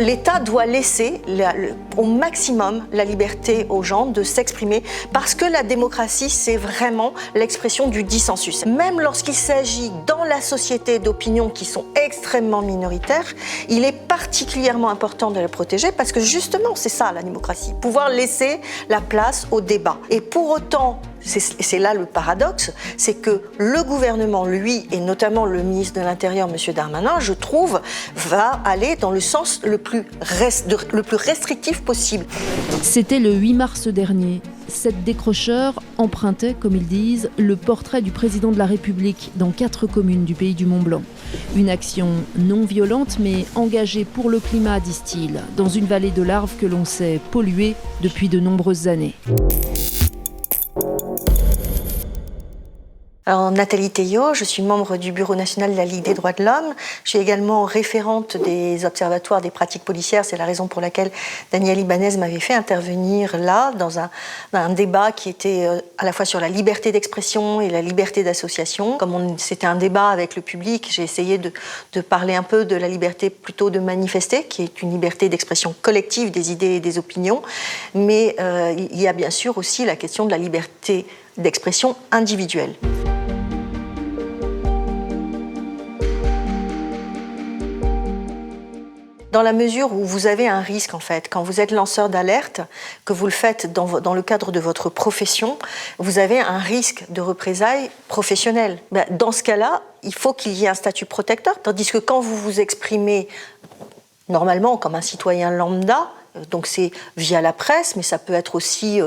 l'État doit laisser au maximum la liberté aux gens de s'exprimer parce que la démocratie, c'est vraiment l'expression du dissensus. Même lorsqu'il s'agit dans la société d'opinions qui sont extrêmement minoritaires, il est particulièrement important de la protéger parce que justement, c'est ça la démocratie, pouvoir laisser la place au débat. Et pour autant, c'est là le paradoxe, c'est que le gouvernement, lui, et notamment le ministre de l'Intérieur, M. Darmanin, je trouve, va aller dans le sens le plus restrictif possible. C'était le 8 mars dernier. 7 décrocheurs empruntaient, comme ils disent, le portrait du président de la République dans 4 communes du pays du Mont-Blanc. Une action non violente mais engagée pour le climat, disent-ils, dans une vallée de larves que l'on sait polluée depuis de nombreuses années. Alors, Nathalie Théiot, je suis membre du Bureau national de la Ligue des droits de l'homme. Je suis également référente des observatoires des pratiques policières. C'est la raison pour laquelle Daniel Ibanez m'avait fait intervenir là, dans un débat qui était à la fois sur la liberté d'expression et la liberté d'association. Comme c'était un débat avec le public, j'ai essayé de parler un peu de la liberté plutôt de manifester, qui est une liberté d'expression collective des idées et des opinions. Mais il y a bien sûr aussi la question de la liberté d'expression individuelle. Dans la mesure où vous avez un risque, en fait, quand vous êtes lanceur d'alerte, que vous le faites dans le cadre de votre profession, vous avez un risque de représailles professionnelles. Dans ce cas-là, il faut qu'il y ait un statut protecteur, tandis que quand vous vous exprimez normalement comme un citoyen lambda, donc c'est via la presse, mais ça peut être aussi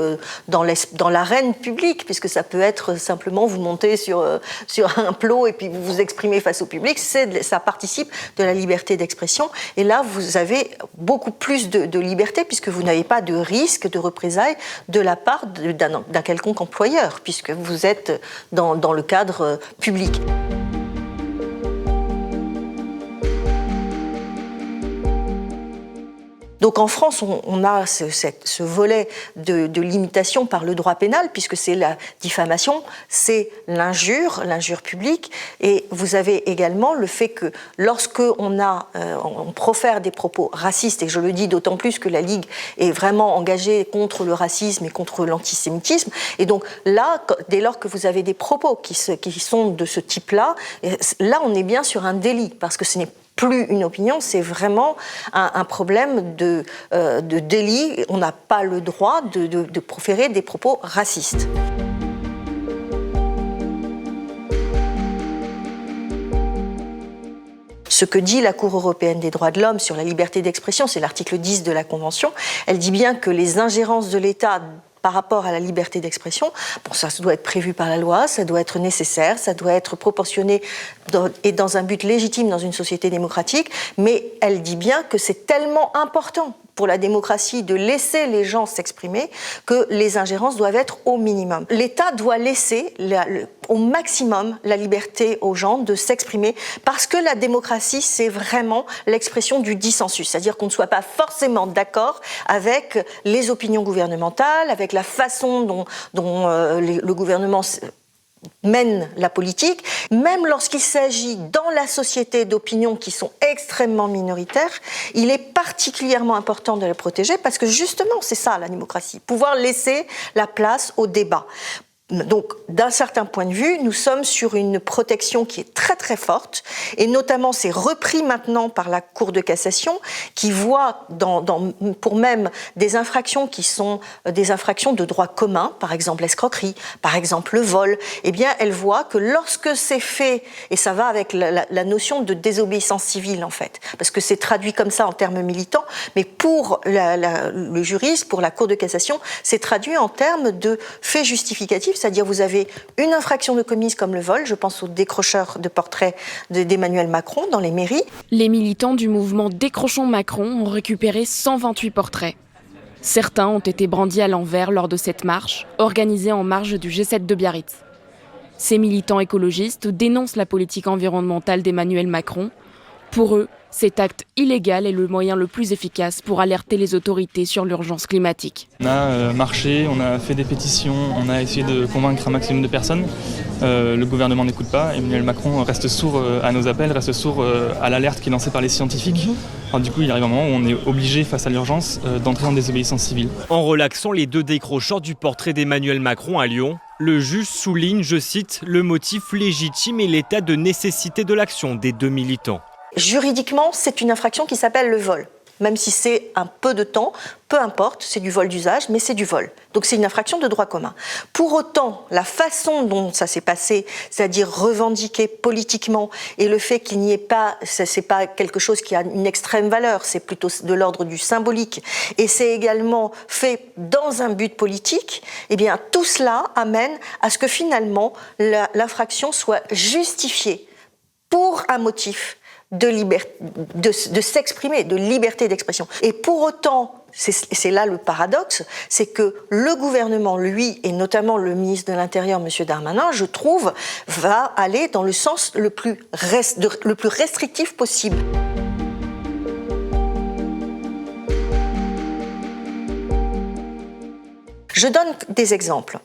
dans l'arène publique, puisque ça peut être simplement vous montez sur un plot et puis vous vous exprimez face au public. Ça participe de la liberté d'expression. Et là, vous avez beaucoup plus de liberté, puisque vous n'avez pas de risque de représailles de la part d'un quelconque employeur, puisque vous êtes dans le cadre public. Donc en France, on a ce volet de limitation par le droit pénal, puisque c'est la diffamation, c'est l'injure publique. Et vous avez également le fait que lorsque on profère des propos racistes, et je le dis d'autant plus que la Ligue est vraiment engagée contre le racisme et contre l'antisémitisme, et donc là, dès lors que vous avez des propos qui sont de ce type-là, là on est bien sur un délit, parce que ce n'est plus une opinion, c'est vraiment un problème de délit. On n'a pas le droit de proférer des propos racistes. Ce que dit la Cour européenne des droits de l'homme sur la liberté d'expression, c'est l'article 10 de la Convention. Elle dit bien que les ingérences de l'État par rapport à la liberté d'expression, ça doit être prévu par la loi, ça doit être nécessaire, ça doit être proportionné et dans un but légitime dans une société démocratique, mais elle dit bien que c'est tellement important pour la démocratie de laisser les gens s'exprimer que les ingérences doivent être au minimum. L'État doit laisser au maximum la liberté aux gens de s'exprimer parce que la démocratie, c'est vraiment l'expression du dissensus, c'est-à-dire qu'on ne soit pas forcément d'accord avec les opinions gouvernementales, avec la façon dont le gouvernement mène la politique, même lorsqu'il s'agit dans la société d'opinions qui sont extrêmement minoritaires, il est particulièrement important de la protéger parce que justement, c'est ça la démocratie, pouvoir laisser la place au débat. Donc, d'un certain point de vue, nous sommes sur une protection qui est très très forte, et notamment c'est repris maintenant par la Cour de cassation, qui voit pour même des infractions qui sont des infractions de droit commun, par exemple l'escroquerie, par exemple le vol, eh bien elle voit que lorsque c'est fait, et ça va avec la notion de désobéissance civile en fait, parce que c'est traduit comme ça en termes militants, mais pour le juriste, pour la Cour de cassation, c'est traduit en termes de faits justificatifs. C'est-à-dire vous avez une infraction de commise comme le vol, je pense aux décrocheurs de portraits d'Emmanuel Macron dans les mairies. Les militants du mouvement Décrochons Macron ont récupéré 128 portraits. Certains ont été brandis à l'envers lors de cette marche, organisée en marge du G7 de Biarritz. Ces militants écologistes dénoncent la politique environnementale d'Emmanuel Macron. Pour eux, cet acte illégal est le moyen le plus efficace pour alerter les autorités sur l'urgence climatique. On a marché, on a fait des pétitions, on a essayé de convaincre un maximum de personnes. Le gouvernement n'écoute pas, Emmanuel Macron reste sourd à nos appels, reste sourd à l'alerte qui est lancée par les scientifiques. Alors, du coup, il arrive un moment où on est obligé, face à l'urgence, d'entrer en désobéissance civile. En relaxant les 2 décrocheurs du portrait d'Emmanuel Macron à Lyon, le juge souligne, je cite, le motif légitime et l'état de nécessité de l'action des 2 militants. Juridiquement, c'est une infraction qui s'appelle le vol. Même si c'est un peu de temps, peu importe, c'est du vol d'usage, mais c'est du vol. Donc c'est une infraction de droit commun. Pour autant, la façon dont ça s'est passé, c'est-à-dire revendiqué politiquement, et le fait qu'il n'y ait pas, c'est pas quelque chose qui a une extrême valeur, c'est plutôt de l'ordre du symbolique, et c'est également fait dans un but politique, eh bien tout cela amène à ce que finalement l'infraction soit justifiée pour un motif de s'exprimer, de liberté d'expression. Et pour autant, c'est là le paradoxe, c'est que le gouvernement, lui, et notamment le ministre de l'Intérieur, M. Darmanin, je trouve, va aller dans le sens le plus restrictif possible. Je donne des exemples.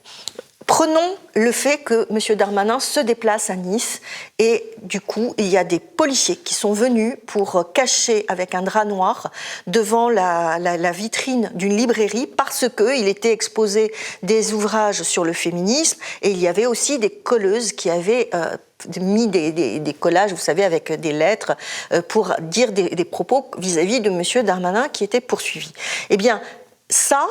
Prenons le fait que M. Darmanin se déplace à Nice et du coup, il y a des policiers qui sont venus pour cacher avec un drap noir devant la vitrine d'une librairie parce qu'il était exposé des ouvrages sur le féminisme et il y avait aussi des colleuses qui avaient mis des collages, vous savez, avec des lettres pour dire des propos vis-à-vis de M. Darmanin qui était poursuivi. Eh bien, ça...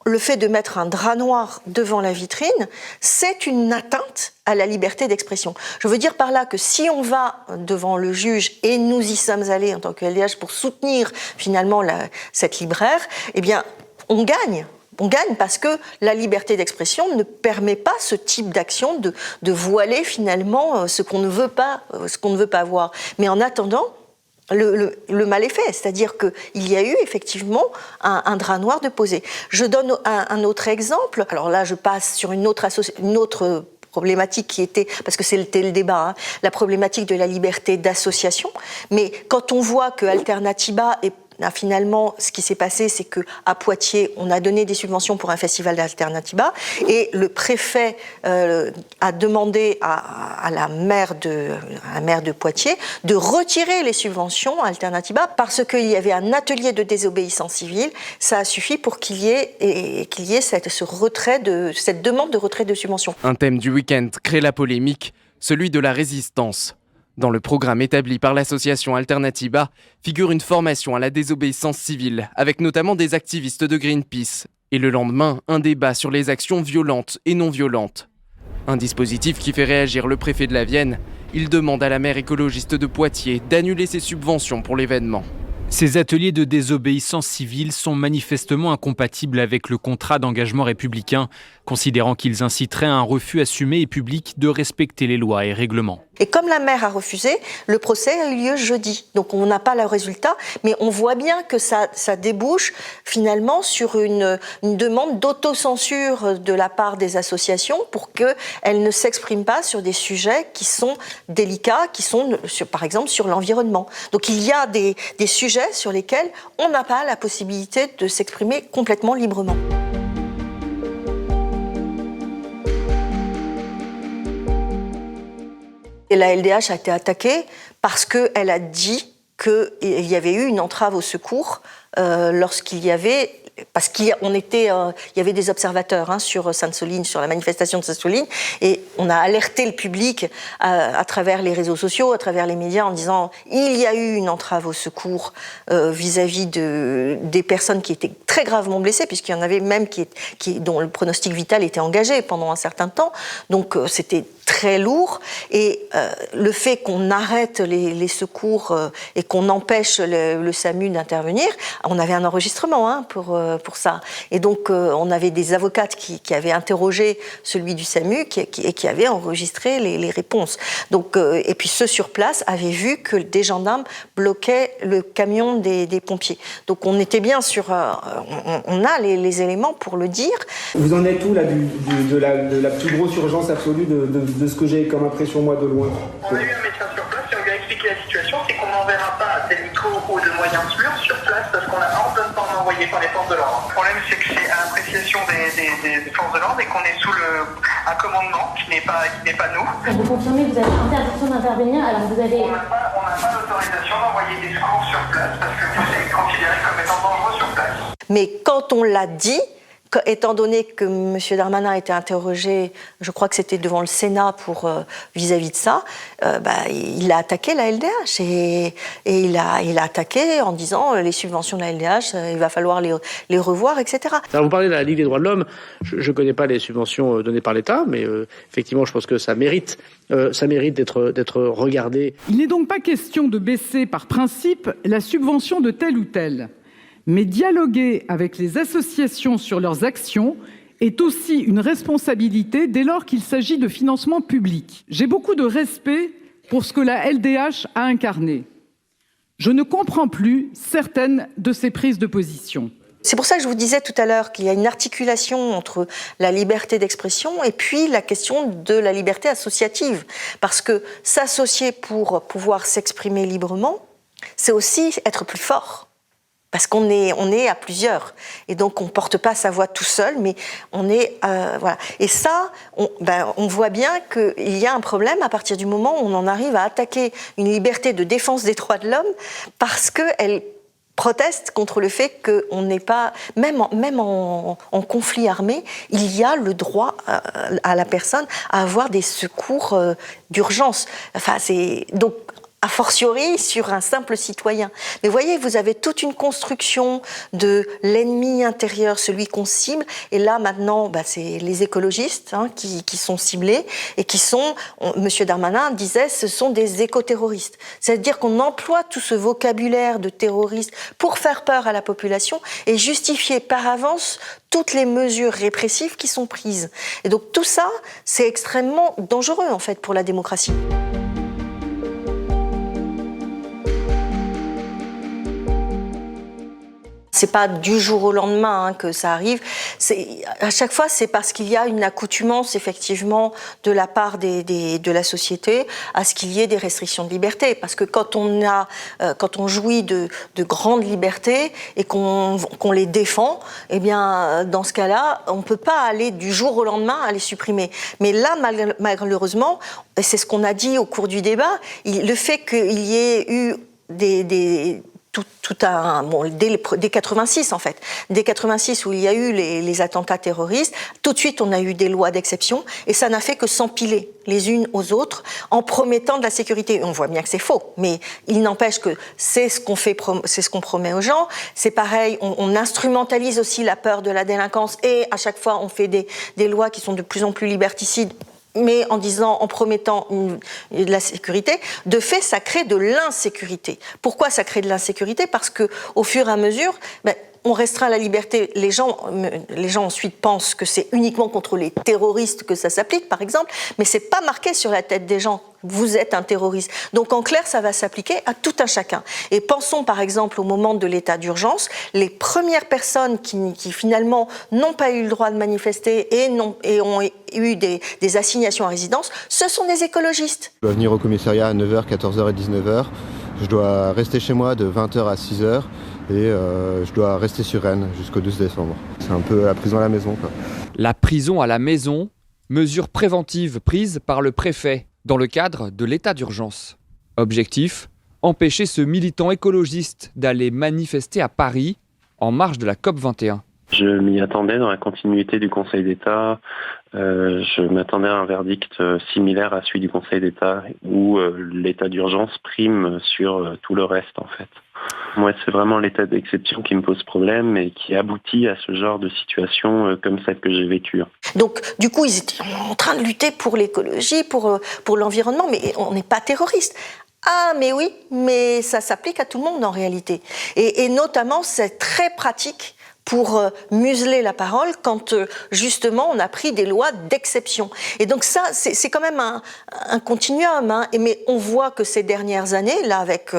Le fait de mettre un drap noir devant la vitrine, c'est une atteinte à la liberté d'expression. Je veux dire par là que si on va devant le juge, et nous y sommes allés en tant que LDH pour soutenir finalement cette libraire, eh bien, on gagne. On gagne parce que la liberté d'expression ne permet pas ce type d'action de voiler finalement ce qu'on ne veut pas voir. Mais en attendant, le mal est fait, c'est-à-dire qu'il y a eu effectivement un drap noir de posé. Je donne un autre exemple. Alors là, je passe sur une autre problématique qui était, parce que c'était le débat, la problématique de la liberté d'association. Mais quand on voit que Alternatiba est finalement, ce qui s'est passé, c'est qu'à Poitiers, on a donné des subventions pour un festival d'Alternatiba et le préfet a demandé à la maire de Poitiers de retirer les subventions à Alternatiba parce qu'il y avait un atelier de désobéissance civile. Ça a suffi pour qu'il y ait cette demande de retrait de subventions. Un thème du week-end crée la polémique, celui de la résistance. Dans le programme établi par l'association Alternatiba figure une formation à la désobéissance civile, avec notamment des activistes de Greenpeace. Et le lendemain, un débat sur les actions violentes et non violentes. Un dispositif qui fait réagir le préfet de la Vienne. Il demande à la maire écologiste de Poitiers d'annuler ses subventions pour l'événement. Ces ateliers de désobéissance civile sont manifestement incompatibles avec le contrat d'engagement républicain, considérant qu'ils inciteraient à un refus assumé et public de respecter les lois et règlements. Et comme la maire a refusé, le procès a eu lieu jeudi. Donc on n'a pas le résultat, mais on voit bien que ça débouche finalement sur une demande d'autocensure de la part des associations pour qu'elles ne s'expriment pas sur des sujets qui sont délicats, qui sont par exemple sur l'environnement. Donc il y a des sujets sur lesquels on n'a pas la possibilité de s'exprimer complètement librement. Et la LDH a été attaquée parce qu'elle a dit qu'il y avait eu une entrave au secours lorsqu'il y avait... Parce qu'il y avait des observateurs sur Sainte-Soline, sur la manifestation de Sainte-Soline, et on a alerté le public à travers les réseaux sociaux, à travers les médias, en disant il y a eu une entrave au secours vis-à-vis des personnes qui étaient très gravement blessées, puisqu'il y en avait même dont le pronostic vital était engagé pendant un certain temps. Donc c'était très lourd, et le fait qu'on arrête les secours et qu'on empêche le SAMU d'intervenir, on avait un enregistrement pour ça. Et donc on avait des avocates qui avaient interrogé celui du SAMU et qui avaient enregistré les réponses. Donc, et puis ceux sur place avaient vu que des gendarmes bloquaient le camion des pompiers. Donc on était bien sur... on a les éléments pour le dire. Vous en êtes où là de la plus grosse urgence absolue de ce que j'ai comme impression moi de loin? On a eu un médecin sur place et on vérifie expliqué la situation, c'est qu'on n'enverra pas d'hélico ou de moyens sûrs sur place parce qu'on a ordre d'en envoyer par les forces de l'ordre. Le problème, c'est que c'est à l'appréciation des forces de l'ordre et qu'on est sous un commandement qui n'est pas nous. Vous confirmez que vous avez interdiction d'intervenir, alors vous avez... On n'a pas l'autorisation d'envoyer des secours sur place parce que vous êtes considéré comme étant dangereux sur place. Mais quand on l'a dit, étant donné que M. Darmanin a été interrogé, je crois que c'était devant le Sénat pour vis-à-vis de ça, il a attaqué la LDH et il a attaqué en disant les subventions de la LDH, il va falloir les revoir, etc. Alors vous parlez de la Ligue des droits de l'homme, je ne connais pas les subventions données par l'État, mais effectivement je pense que ça mérite d'être regardé. Il n'est donc pas question de baisser par principe la subvention de tel ou tel. Mais dialoguer avec les associations sur leurs actions est aussi une responsabilité dès lors qu'il s'agit de financement public. J'ai beaucoup de respect pour ce que la LDH a incarné. Je ne comprends plus certaines de ses prises de position. C'est pour ça que je vous disais tout à l'heure qu'il y a une articulation entre la liberté d'expression et puis la question de la liberté associative. Parce que s'associer pour pouvoir s'exprimer librement, c'est aussi être plus fort. Parce qu'on est à plusieurs. Et donc, on ne porte pas sa voix tout seul, mais on est... voilà. Et ça, on voit bien qu'il y a un problème à partir du moment où on en arrive à attaquer une liberté de défense des droits de l'homme parce qu'elle proteste contre le fait qu'on n'est pas... Même en conflit armé, il y a le droit à la personne à avoir des secours d'urgence. Enfin, c'est... Donc, a fortiori sur un simple citoyen. Mais voyez, vous avez toute une construction de l'ennemi intérieur, celui qu'on cible, et là maintenant, c'est les écologistes qui sont ciblés, et qui sont, M. Darmanin disait, ce sont des écoterroristes. C'est-à-dire qu'on emploie tout ce vocabulaire de terroriste pour faire peur à la population et justifier par avance toutes les mesures répressives qui sont prises. Et donc tout ça, c'est extrêmement dangereux en fait pour la démocratie. C'est pas du jour au lendemain que ça arrive. À chaque fois, c'est parce qu'il y a une accoutumance, effectivement, de la part de la société à ce qu'il y ait des restrictions de liberté. Parce que quand on jouit de grandes libertés et qu'on les défend, eh bien, dans ce cas-là, on peut pas aller du jour au lendemain à les supprimer. Mais là, malheureusement, et c'est ce qu'on a dit au cours du débat, le fait qu'il y ait eu dès 86 en fait, dès 86 où il y a eu les attentats terroristes, tout de suite on a eu des lois d'exception et ça n'a fait que s'empiler les unes aux autres en promettant de la sécurité. On voit bien que c'est faux, mais il n'empêche que c'est ce qu'on promet aux gens. C'est pareil, on instrumentalise aussi la peur de la délinquance et à chaque fois on fait des lois qui sont de plus en plus liberticides, mais en promettant de la sécurité. De fait, ça crée de l'insécurité. Pourquoi ça crée de l'insécurité ? Parce que, au fur et à mesure, on restreint la liberté. Les gens ensuite pensent que c'est uniquement contre les terroristes que ça s'applique, par exemple, mais c'est pas marqué sur la tête des gens. Vous êtes un terroriste. Donc en clair, ça va s'appliquer à tout un chacun. Et pensons par exemple au moment de l'état d'urgence, les premières personnes qui finalement n'ont pas eu le droit de manifester et ont eu des assignations à résidence, ce sont des écologistes. Je dois venir au commissariat à 9h, 14h et 19h. Je dois rester chez moi de 20h à 6h. Et je dois rester sur Rennes jusqu'au 12 décembre. C'est un peu la prison à la maison, quoi. La prison à la maison, mesure préventive prise par le préfet dans le cadre de l'état d'urgence. Objectif, empêcher ce militant écologiste d'aller manifester à Paris en marge de la COP21. Je m'y attendais dans la continuité du Conseil d'État. Je m'attendais à un verdict similaire à celui du Conseil d'État où l'état d'urgence prime sur tout le reste en fait. Moi, c'est vraiment l'état d'exception qui me pose problème et qui aboutit à ce genre de situation comme celle que j'ai vécue. Donc, du coup, ils étaient en train de lutter pour l'écologie, pour l'environnement, mais on n'est pas terroriste. Ah, mais oui, mais ça s'applique à tout le monde en réalité. Et notamment, c'est très pratique pour museler la parole quand justement on a pris des lois d'exception. Et donc ça, c'est quand même un continuum. Mais on voit que ces dernières années, là avec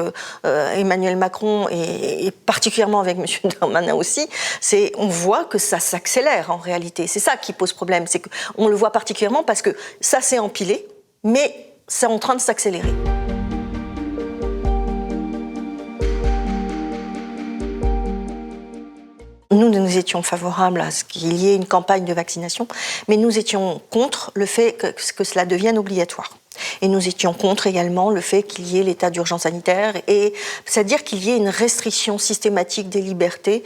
Emmanuel Macron et particulièrement avec M. Darmanin aussi, on voit que ça s'accélère en réalité. C'est ça qui pose problème. C'est qu'on le voit particulièrement parce que ça s'est empilé, mais c'est en train de s'accélérer. Nous étions favorables à ce qu'il y ait une campagne de vaccination, mais nous étions contre le fait que cela devienne obligatoire. Et nous étions contre également le fait qu'il y ait l'état d'urgence sanitaire, c'est-à-dire qu'il y ait une restriction systématique des libertés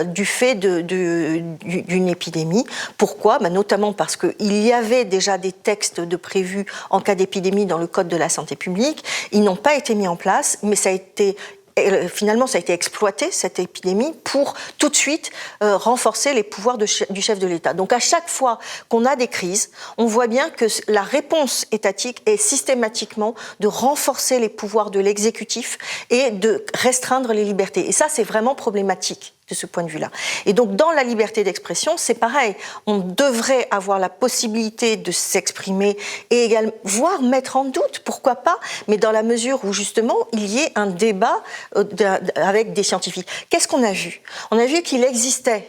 du fait d'une épidémie. Pourquoi ? Notamment parce qu'il y avait déjà des textes de prévus en cas d'épidémie dans le Code de la santé publique. Ils n'ont pas été mis en place, mais finalement, ça a été exploité, cette épidémie, pour tout de suite renforcer les pouvoirs du chef de l'État. Donc à chaque fois qu'on a des crises, on voit bien que la réponse étatique est systématiquement de renforcer les pouvoirs de l'exécutif et de restreindre les libertés. Et ça, c'est vraiment problématique de ce point de vue-là. Et donc, dans la liberté d'expression, c'est pareil. On devrait avoir la possibilité de s'exprimer et également, voire mettre en doute, pourquoi pas, mais dans la mesure où, justement, il y ait un débat avec des scientifiques. Qu'est-ce qu'on a vu ? On a vu qu'il existait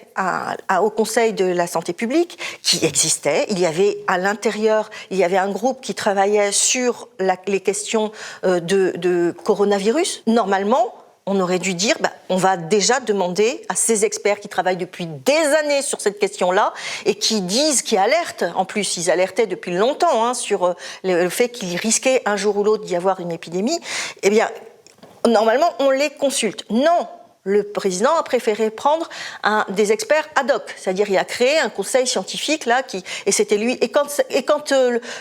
au Conseil de la santé publique, il y avait à l'intérieur, il y avait un groupe qui travaillait sur les questions de coronavirus. Normalement, on aurait dû dire, on va déjà demander à ces experts qui travaillent depuis des années sur cette question-là et qui alertent, en plus, ils alertaient depuis longtemps sur le fait qu'il risquait un jour ou l'autre d'y avoir une épidémie. Eh bien, normalement, on les consulte. Non! Le président a préféré prendre des experts ad hoc, c'est-à-dire il a créé un conseil scientifique et c'était lui. Et quand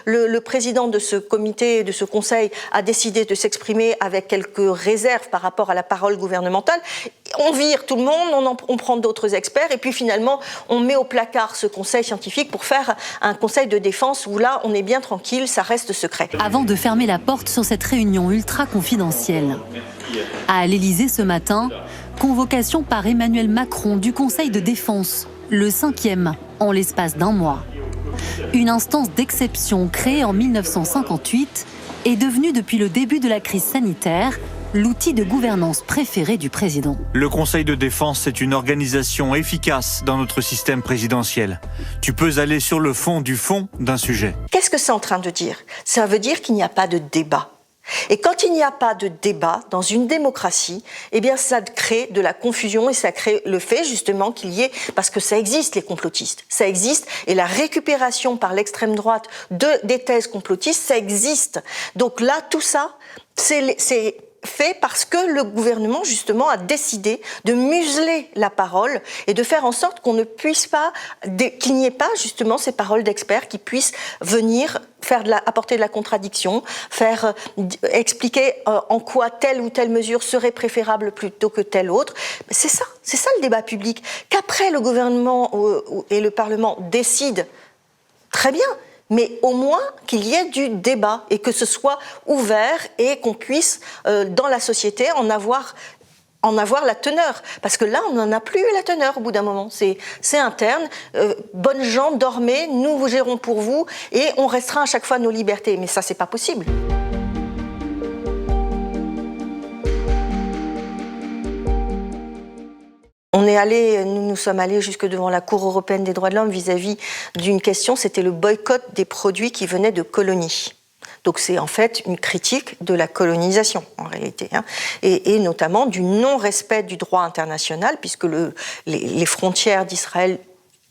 le président de ce comité, de ce conseil, a décidé de s'exprimer avec quelques réserves par rapport à la parole gouvernementale, on vire tout le monde, on prend d'autres experts et puis finalement on met au placard ce conseil scientifique pour faire un conseil de défense où là on est bien tranquille, ça reste secret. Avant de fermer la porte sur cette réunion ultra confidentielle, à l'Élysée ce matin, convocation par Emmanuel Macron du Conseil de défense, le 5e en l'espace d'un mois. Une instance d'exception créée en 1958 est devenue depuis le début de la crise sanitaire l'outil de gouvernance préféré du président. Le Conseil de défense est une organisation efficace dans notre système présidentiel. Tu peux aller sur le fond du fond d'un sujet. Qu'est-ce que c'est en train de dire ? Ça veut dire qu'il n'y a pas de débat. Et quand il n'y a pas de débat dans une démocratie, eh bien ça crée de la confusion et ça crée le fait justement qu'il y ait, parce que ça existe les complotistes, ça existe, et la récupération par l'extrême droite des thèses complotistes, ça existe. Donc là, tout ça, c'est fait parce que le gouvernement justement a décidé de museler la parole et de faire en sorte qu'on ne puisse pas, qu'il n'y ait pas justement ces paroles d'experts qui puissent venir apporter de la contradiction, expliquer en quoi telle ou telle mesure serait préférable plutôt que telle autre. C'est ça le débat public. Qu'après le gouvernement et le Parlement décident, très bien, mais au moins qu'il y ait du débat et que ce soit ouvert et qu'on puisse, dans la société, en avoir la teneur. Parce que là, on n'en a plus la teneur au bout d'un moment. C'est interne. Bonnes gens, dormez, nous vous gérons pour vous et on restreint à chaque fois nos libertés. Mais ça, c'est pas possible. Nous sommes allés jusque devant la Cour européenne des droits de l'homme vis-à-vis d'une question, c'était le boycott des produits qui venaient de colonies. Donc c'est en fait une critique de la colonisation en réalité, et notamment du non-respect du droit international, puisque les frontières d'Israël,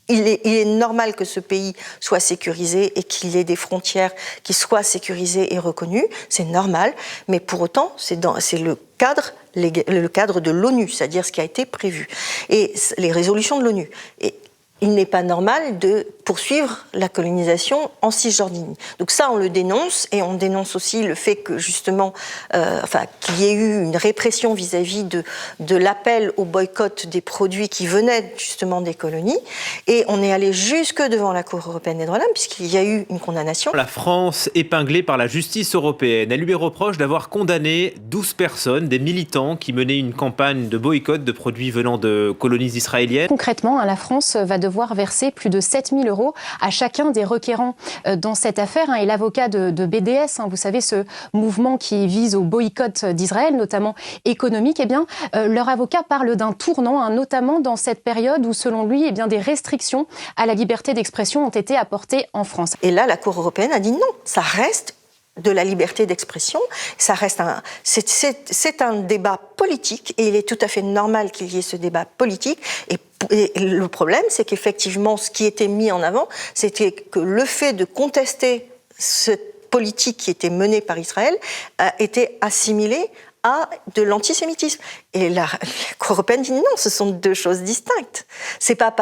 il est normal que ce pays soit sécurisé et qu'il ait des frontières qui soient sécurisées et reconnues, c'est normal, mais pour autant c'est le cadre de l'ONU, c'est-à-dire ce qui a été prévu, et les résolutions de l'ONU. Et il n'est pas normal de poursuivre la colonisation en Cisjordanie. Donc ça, on le dénonce, et on dénonce aussi le fait que justement, qu'il y ait eu une répression vis-à-vis de l'appel au boycott des produits qui venaient justement des colonies. Et on est allé jusque devant la Cour européenne des droits de l'homme, puisqu'il y a eu une condamnation. La France, épinglée par la justice européenne, elle lui reproche d'avoir condamné 12 personnes, des militants qui menaient une campagne de boycott de produits venant de colonies israéliennes. Concrètement, la France va devoir verser plus de 7 000 € à chacun des requérants dans cette affaire. Et l'avocat de BDS, vous savez, ce mouvement qui vise au boycott d'Israël, notamment économique, leur avocat parle d'un tournant, notamment dans cette période où, selon lui, des restrictions à la liberté d'expression ont été apportées en France. Et là, la Cour européenne a dit non, ça reste de la liberté d'expression. Ça reste c'est un débat politique et il est tout à fait normal qu'il y ait ce débat politique. Et le problème, c'est qu'effectivement, ce qui était mis en avant, c'était que le fait de contester cette politique qui était menée par Israël était assimilé à de l'antisémitisme. Et la Cour européenne dit non, ce sont deux choses distinctes. C'est pas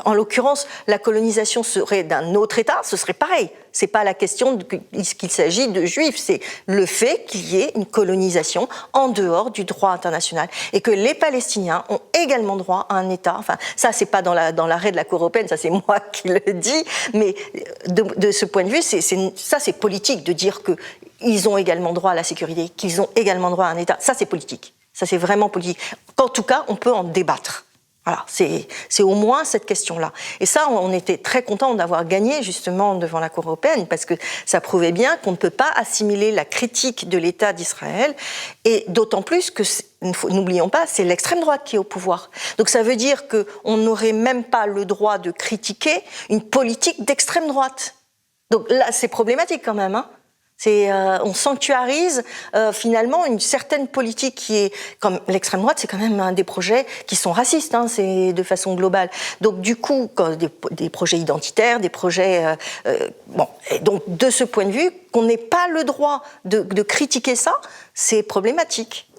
en l'occurrence, la colonisation serait d'un autre État, ce serait pareil. C'est pas la question qu'il s'agit de juifs, c'est le fait qu'il y ait une colonisation en dehors du droit international et que les Palestiniens ont également droit à un État. Enfin, ça c'est pas dans l'arrêt de la Cour européenne, ça c'est moi qui le dis, mais de ce point de vue, c'est politique de dire que ils ont également droit à la sécurité, qu'ils ont également droit à un État. Ça c'est politique. Ça c'est vraiment politique. En tout cas, on peut en débattre. Voilà, c'est au moins cette question-là. Et ça, on était très contents d'avoir gagné justement devant la Cour européenne parce que ça prouvait bien qu'on ne peut pas assimiler la critique de l'État d'Israël et d'autant plus que, n'oublions pas, c'est l'extrême droite qui est au pouvoir. Donc ça veut dire qu'on n'aurait même pas le droit de critiquer une politique d'extrême droite. Donc là, c'est problématique quand même, hein. On sanctuarise finalement une certaine politique qui est, comme l'extrême droite, c'est quand même un des projets qui sont racistes, hein, c'est de façon globale. Donc du coup, des projets identitaires, des projets... et donc de ce point de vue, qu'on n'ait pas le droit de critiquer ça, c'est problématique.